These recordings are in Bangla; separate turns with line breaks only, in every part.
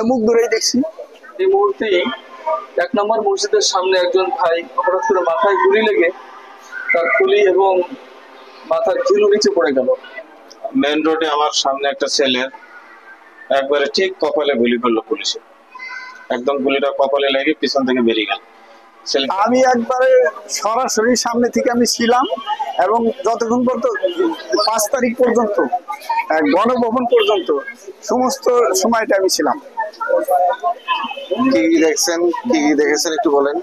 মুখ ধরেই দেখছি।
এই মুহূর্তেই 1 নম্বর মসজিদের সামনে একজন ভাই হঠাৎ করে মাথায় গুলি লেগে তার খুলি এবং মাথার খিলু নিচে পড়ে গেল।
মেন রোডে আমার সামনে একটা ছেলের একবারে ঠিক কপালে গুলি করলো পুলিশে, একদম গুলিটা কপালে লেগে পিছন থেকে বেরিয়ে গেল।
আমি একবারে সরাসরি সামনে থেকে আমি ছিলাম এবং যতক্ষণ পর্যন্ত 5 তারিখ পর্যন্ত গণভবন পর্যন্ত সমস্ত সময়টা আমি ছিলাম।
কি দেখছেন, কি দেখেছেন একটু বলেন।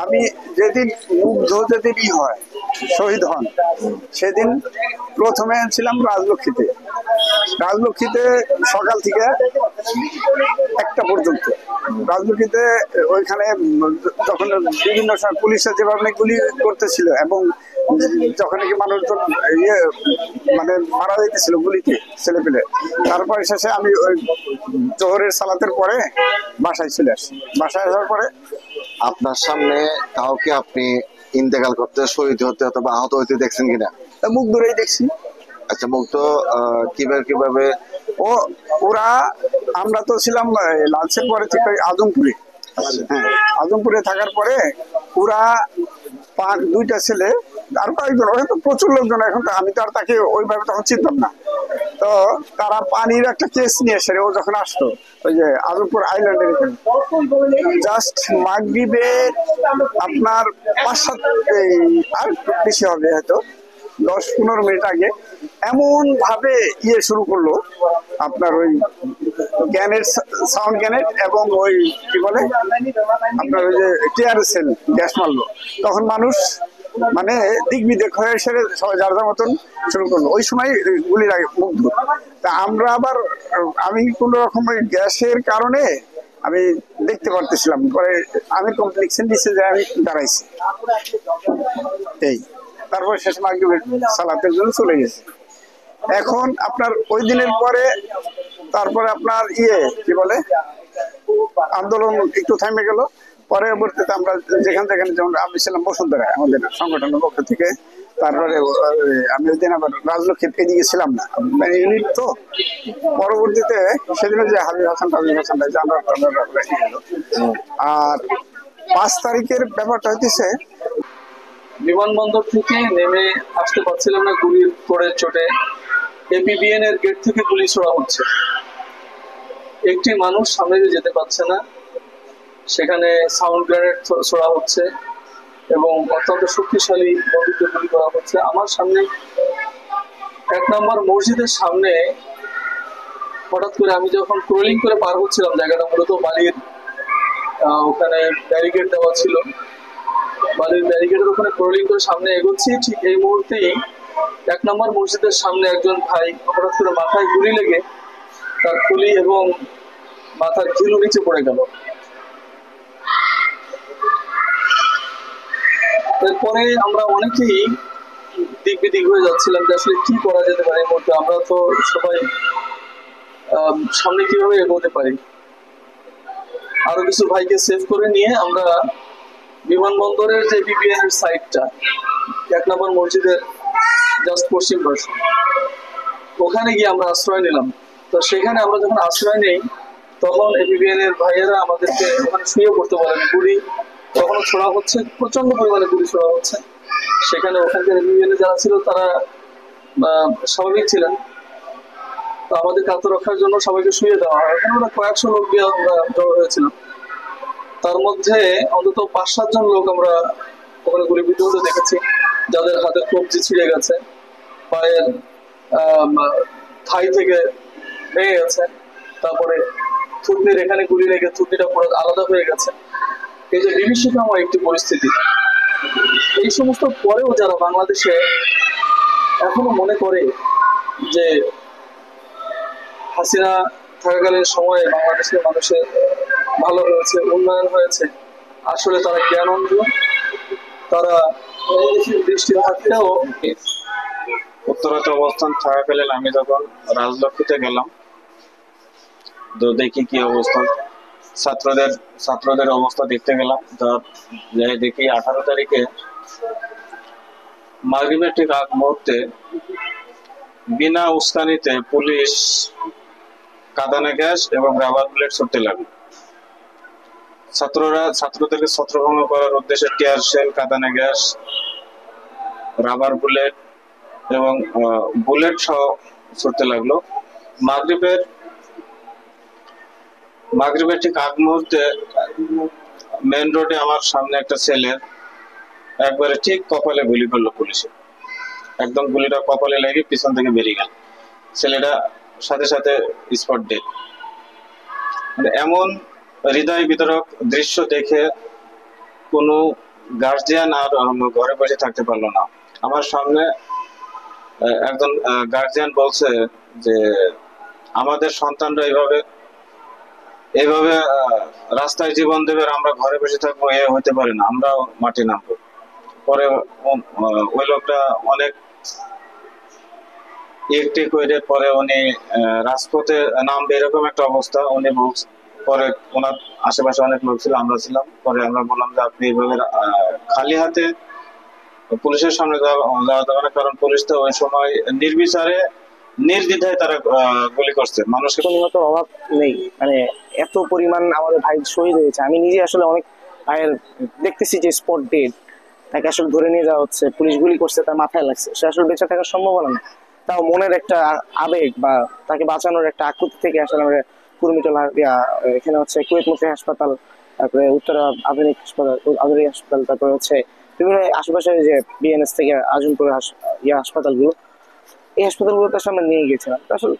আমি যেদিন মুগ্ধ যেদিন হয় শহীদ হন সেদিন প্রথমে ছিলাম রাজলক্ষ্মীতে। রাজলক্ষ্মীতে সকাল থেকে 1টা পর্যন্ত রাজলক্ষ্মীতে ওইখানে যখন বিভিন্ন সময় পুলিশের যেভাবে গুলি করতেছিল এবং যখন নাকি মানুষজন মানে মারা যাইতেছিল গুলিতে ছেলে পেলে, তারপরে শেষে আমি ওই জোহরের সালাতের পরে বাসায় চলে আসি। বাসায় আসার পরে
আপনার সামনে কাউকে আপনি ইন্তেকাল করতে, শহীদ হতে অথবা আহত হইতে দেখছেন কিনা?
মুখ ধরেই দেখছি।
আচ্ছা, মুখ তো কিভাবে
ওরা আমরা তো ছিলাম লালচের পরে থেকে আজমপুরে। হ্যাঁ, আজমপুরে থাকার পরে ওরা 2টা ছেলে আর কয়েকজন, ওখানে তো প্রচুর লোকজন, এখন তো আমি তো আর তাকে ওইভাবে তখন চিনতাম না। তো তারা পানির একটা কেস নিয়ে এসে ও যখন আসতো ওই যে আজমপুর আইল্যান্ডের জাস্ট মাগরিবে আপনার 5-7 আর বেশি হবে হয়তো 10-15 মিনিট আগে এমন ভাবে শুরু করলো আপনার ওই গ্যানেট, সাউন্ড গ্যানেট এবং ওই কি বলে আপনার ওই যে টিয়ার সেল গ্যাস মারলো। তখন মানুষ মানে দিক বিদিক হয়ে এসে সবাই যার যার মতন শুরু করলো। ওই সময় গুলির আগে মুগ্ধ। তা আমরা আবার আমি কোন রকম ওই গ্যাসের কারণে আমি দেখতে পারতেছিলাম, পরে আমি কমপ্লেক্সের নিচে যে আমি দাঁড়াইছি। এই তারপরে শেষ মাগরিবের সালাতের জন্য চলে গেছে। এখন আপনার ওই দিনের পরে তারপরে আপনার কি বলে আন্দোলন একটু থেমে গেল। পরবর্তীতে আমরা যেখানে যেমন আমি ছিলাম বসুন্ধরা আমাদের সংগঠনের পক্ষ থেকে, তারপরে আমি ওই দিন আবার রাজলক্ষ্মীর এদিকে ছিলাম না, মানে ইউনিট তো। পরবর্তীতে সেদিন যে হাবিব হাসান আর 5 তারিখের ব্যাপারটা হইতেছে
বিমানবন্দর থেকে নেমে আসতে পারছিলাম না, গুলির করে চোটে এপিবিএন এর গেট থেকে গুলি ছোড়া হচ্ছে। একটি মানুষ সামনে দিয়ে যেতে পারছে না, সেখানে সাউন্ড গ্রেনেড ছোড়া হচ্ছে এবং অত্যন্ত শক্তিশালী বন্দুকে গুলি করা হচ্ছে। আমার সামনে 1 নম্বর মসজিদের সামনে হঠাৎ করে আমি যখন ক্রলিং করে পার হচ্ছিলাম, জায়গাটা মূলত বালির, ওখানে ব্যারিকেড দেওয়া ছিল, বালির ব্যারিকেডের ওখানে ক্রলিং করে সামনে এগোচ্ছি। ঠিক এই মুহূর্তেই 1 নম্বর মসজিদের সামনে একজন ভাই হঠাৎ করে মাথায় গুলি লেগে তার খুলি এবং মাথার খিলু নিচে পড়ে গেল। এরপরে আমরা অনেকেই দিক বিদিক হয়ে যাচ্ছিলাম যে আসলে কি করা যেতে পারে। এই মুহূর্তে আমরা তো সবাই সামনে কিভাবে এগোতে পারি। আরো কিছু ভাইকে সেভ করে নিয়ে আমরা বিমানবন্দরের যে বিবিএন এর সাইটটা 1 নম্বর মসজিদের জাস্ট পশ্চিম পাশে, ওখানে গিয়ে আমরা আশ্রয় নিলাম। তো সেখানে আমরা যখন আশ্রয় নেই তখন এপিবিএন এর ভাইয়েরা আমাদেরকে ওখানে শুয়ে পড়তে বলেন। গুলি তখনও ছোড়া হচ্ছে, প্রচন্ড পরিমাণে গুলি ছোড়া হচ্ছে। সেখানে ওখানকার এপিবিএন এ যারা ছিল তারা স্বাভাবিক ছিলেন, তো আমাদেরকে আত্মরক্ষার জন্য সবাইকে শুয়ে দেওয়া হয়। ওখানে ওরা কয়েকশো লোক দিয়ে আমরা জড়ো হয়েছিলাম। তার মধ্যে অন্তত 5-7 জন লোক আমরা ওখানে গুলিবিদ্ধ হতে দেখেছি, যাদের হাতের কবজি ছিঁড়ে গেছে, পায়ের থাই থেকে ভেঙে গেছে, তারপরে থুতনির এখানে গুলি লেগে থুতনিটা পুরো আলাদা হয়ে গেছে। এই যে বিভীষিকাময় একটি পরিস্থিতি। এই সমস্ত পরেও যারা বাংলাদেশে এখনো মনে করে যে হাসিনা থাকাকালীন সময়ে বাংলাদেশের মানুষের ভালো হয়েছে, উন্নয়ন হয়েছে, আসলে তারা জ্ঞান অন্ধ। তারা দৃষ্টি থাকতেও
উত্তরাতে অবস্থান থাকাকালীন আমি যখন রাজলক্ষ্মীতে গেলাম, তো দেখি কি অবস্থা, ছাত্রদের অবস্থা দেখতে গেলাম। দেখি 18 তারিখে মাগরিবের ঠিক আগ মুহূর্তে বিনা উস্কানিতে পুলিশ কাঁদানে গ্যাস এবং রাবার বুলেট ছুটতে লাগলো। ছাত্রদেরকে ছত্রভঙ্গ করার উদ্দেশ্যে টিয়ার শেল, কাঁদানে গ্যাস, রাবার বুলেট এবং বুলেট সহ ছুটতে লাগলো। মাগরিবের ঠিক আগ মুহূর্তে মেন রোডে আমার সামনে একটা ছেলের একবারে ঠিক কপালে গুলি করলো পুলিশে। একদম গুলিটা কপালে লেগে পিছন থেকে বেরিয়ে গেল। ছেলেটা সাথে সাথে স্পট ডেড। মানে এমন হৃদয় বিতরক দৃশ্য দেখে কোনো গার্জিয়ান আর ঘরে বসে থাকতে পারলো না। আমার সামনে একজন গার্জিয়ান বলছে যে আমাদের সন্তানরা এইভাবে রাস্তায় জীবন দেবে, আমরা ঘরে বসে থাকবো, এ হতে পারে না, আমরাও মাঠে নামবো। পরে ওই লোকটা অনেক একটি করে পরে উনি রাজপথে নামবে এরকম একটা অবস্থা উনি পরে ওনার আশেপাশে অনেক লোক ছিল, আমরা ছিলাম। পরে আমরা বললাম যে আপনি এইভাবে খালি হাতে পুলিশের সামনে যাওয়া যাবে না, কারণ পুলিশ তো ওই সময় নির্বিচারে নির্দ্বিধায় তারা গুলি করছে মানুষকে।
নিহতের অভাব নেই, মানে এত পরিমাণ আমাদের ভাই শহীদ হয়েছে। আমি নিজে আসলে অনেক ভাইয়ের দেখতেছি যে স্পট ডেড, তাকে আসলে ধরে নিয়ে যাওয়া হচ্ছে, পুলিশ গুলি করছে, তার মাথায় লাগছে, সে আসলে বেঁচে থাকার সম্ভাবনা নেই। তাও মনের একটা আবেগ বা তাকে বাঁচানোর একটা আকুতি থেকে আসলে আমরা কুর্মিটোলা এখানে হচ্ছে কুয়েত মুক্তি হাসপাতাল, তারপরে উত্তরা আধুনিক হাসপাতাল, তারপরে হচ্ছে বিভিন্ন আশেপাশে যে বিএনএস থেকে আজমপুর হাসপাতালগুলো, এই হাসপাতালগুলোতে আমরা নিয়ে গেছিলাম। আসলে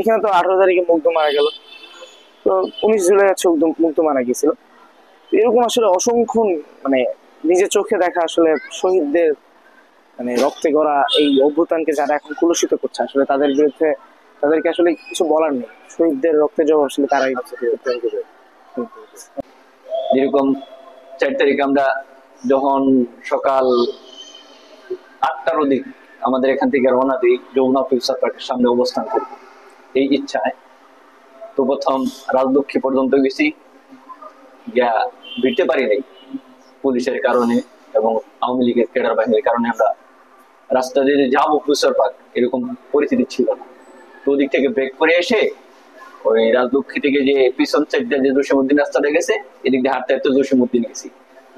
এখানে তো 18 তারিখে মুগ্ধ মারা গেল, তো 19 জুলাই হচ্ছে মুগ্ধ মারা গেছিল। এরকম আসলে অসংখ্য মানে নিজের চোখে দেখা আসলে শহীদদের মানে রক্তে গড়া এই অভ্যুত্থানকে যারা এখন কুলুষিত করছে, আসলে তাদের বিরুদ্ধে তাদেরকে আসলে কিছু বলার নেই। শহীদদের রক্তে জবাব আসলে তারাই
যেরকম 4 তারিখে আমরা যখন সকাল 8টার অধিক আমাদের এখান থেকে রওনা দিই, যমুনা ফিউচার পার্কের সামনে অবস্থান করি এই ইচ্ছায়। তো প্রথম রাজলক্ষ্মী পর্যন্ত গেছি, গিয়া ভিড়তে পারি নাই পুলিশের কারণে এবং আওয়ামী লীগের ক্যাডার বাহিনীর কারণে। আমরা রাস্তা দিয়ে যাবো ফিউচার পার্ক এরকম পরিস্থিতি ছিল না। তো ওদিক থেকে ব্রেক করে এসে ওই রাজলক্ষ্মী থেকে যে পিছন সাইডটা যে জসীমউদ্দিন রাস্তাটা গেছে, এদিক দিয়ে হাঁটতে হাঁটতে জসীমউদ্দিন গেছি।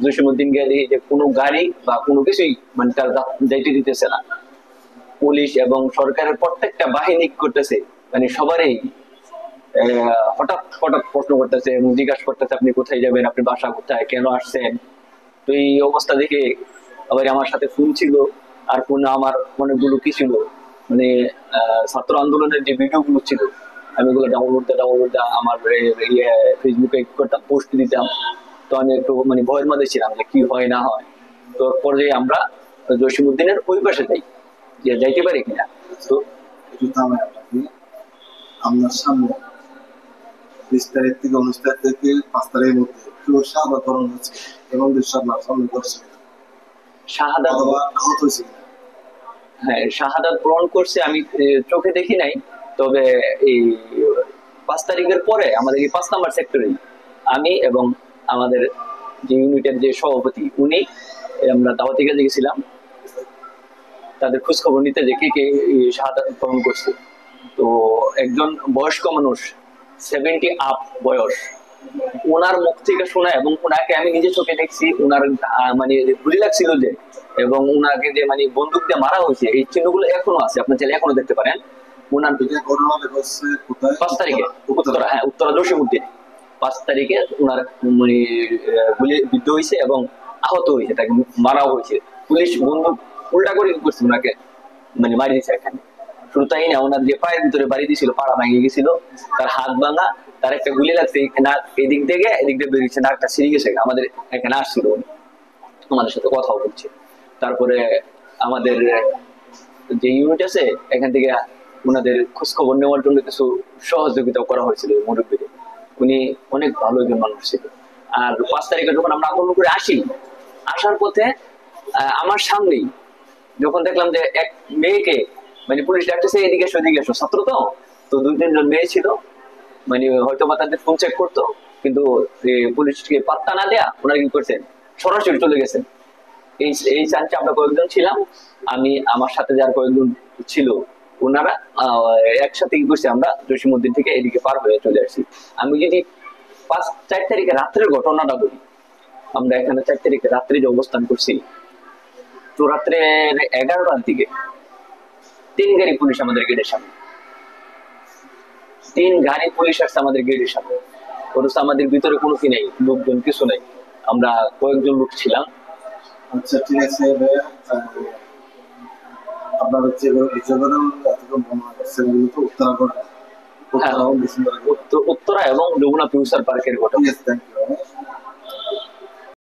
জসীমউদ্দিন গিয়ে দেখি যে কোনো গাড়ি বা কোনো কিছুই মানে তার যাইতে দিতেছে না। পুলিশ এবং সরকারের প্রত্যেকটা বাহিনী করতেছে, মানে সবারই হঠাৎ হঠাৎ প্রশ্ন করতেছে এবং জিজ্ঞাসা করতেছে আপনি কোথায় যাবেন, আপনি বাসা কোথায়, কেন আসছেন। তো এই অবস্থা দেখে আবার আমার সাথে ফোন ছিল, আর ফোনে আমার অনেকগুলো কি ছিল মানে ছাত্র আন্দোলনের যে ভিডিও গুলো ছিল, আমি ওগুলো ডাউনলোড আমার ফেসবুকে করতাম, পোস্ট দিতাম। তো আমি একটু মানে ভয়ের মধ্যে ছিলাম যে কি হয় না হয়। তো পর্যায়ে আমরা জসীমউদ্দিনের ওই পাশে যাই, যে যাইতে পারি কিনা। তো
আপনার সামনে 20 তারিখ থেকে 19 তারিখ থেকে 5 তারিখের মধ্যে শাহাদাত বরণ হচ্ছে এবং আপনার সামনে করছে
শাহাদাত,
আহত হয়েছে।
হ্যাঁ শাহাদাত বরণ করছে, আমি চোখে দেখি নাই। তবে এই 5 তারিখের পরে আমাদের এই 5 নম্বর সেক্টরে আমি এবং আমাদের যে ইউনিটের যে সভাপতি উনি, আমরা দাওয়াতে গেছিলাম তাদের খোঁজ খবর নিতে যে কে কে শাহাদাত বরণ করছে। তো একজন বয়স্ক মানুষ 70 আপ বয়স, ওনার মুখ থেকে শোনা এবং ওনাকে আমি নিজে চোখে দেখছি, ওনার মানে গুলি লাগছিল যে এবং ওনাকে যে মানে বন্দুক দিয়ে মারা হয়েছে এই চিহ্নগুলো এখনো আছে, আপনার চাইলে এখনো দেখতে পারেন। ওনার 5 তারিখে উত্তরা, হ্যাঁ উত্তরা জসীমউদ্দিন 5 তারিখে ওনার মানে গুলি বিদ্ধ হয়েছে এবং আহত হয়েছে, তাকে মারাও হয়েছে। পুলিশ বন্দুক উল্টা করে করছে ওনাকে মানে মারি দিয়েছে এখানে। শুধু তাই না, ওনার যে পায়ের ভিতরে বাড়ি দিয়েছিল পাড়া ভেঙে গেছিল, তার হাত ভাঙা, তার একটা গুলি লাগছে নাক এদিক থেকে এদিক দিয়ে বেরিয়েছে, নাকটা ছিঁড়ে গেছে। আমাদের এখানে আসছিল উনি, আমাদের সাথে কথাও বলছে। তারপরে আমাদের যে ইউনিট আছে এখান থেকে ওনাদের খোঁজ খবর নেওয়ার জন্য কিছু সহযোগিতা করা হয়েছিল মুরব্বীর। উনি অনেক ভালো একজন মানুষ ছিল। আর 5 তারিখে যখন আমরা আক্রমণ করে আসি, আসার পথে আমার সামনেই যখন দেখলাম যে এক মেয়েকে মানে পুলিশ ডাকতেছে এদিকে এসো এদিকে এসো, ছাত্র তো 2-3 মেয়ে ছিল, মানে হয়তো বা তাদের ফোন চেক করতো, কিন্তু পুলিশকে পাত্তা না দেয়া ওনারা কি করছেন সরাসরি চলে গেছেন। এই চান্সে আমরা কয়েকজন ছিলাম, আমি আমার সাথে যার কয়েকজন ছিল ওনারা একসাথে কি করছে, আমরা জসীমউদ্দিন থেকে এদিকে পার হয়ে চলে আসছি। আমি যদি 4 তারিখে রাত্রের ঘটনাটা বলি, আমরা এখানে 4 তারিখে রাত্রে যে অবস্থান করছি, তো রাত্রের 11টার দিকে 3 গাড়ি পুলিশ আমাদের গেটের সামনে, 3 গাড়ি পুলিশ আসছে আমাদের গেটের সামনে। অথচ আমাদের ভিতরে কোনো কি নেই, লোকজন কিছু নেই, আমরা কয়েকজন লোক ছিলাম।
আচ্ছা ঠিক আছে ভাইয়া, আপনার হচ্ছে এতক্ষণ বর্ণনা করছেন এগুলো তো উত্তরা এবং
উত্তরা এবং যমুনা ফিউচার পার্কের ঘটনা।
ঠিক আছে, থ্যাংক ইউ।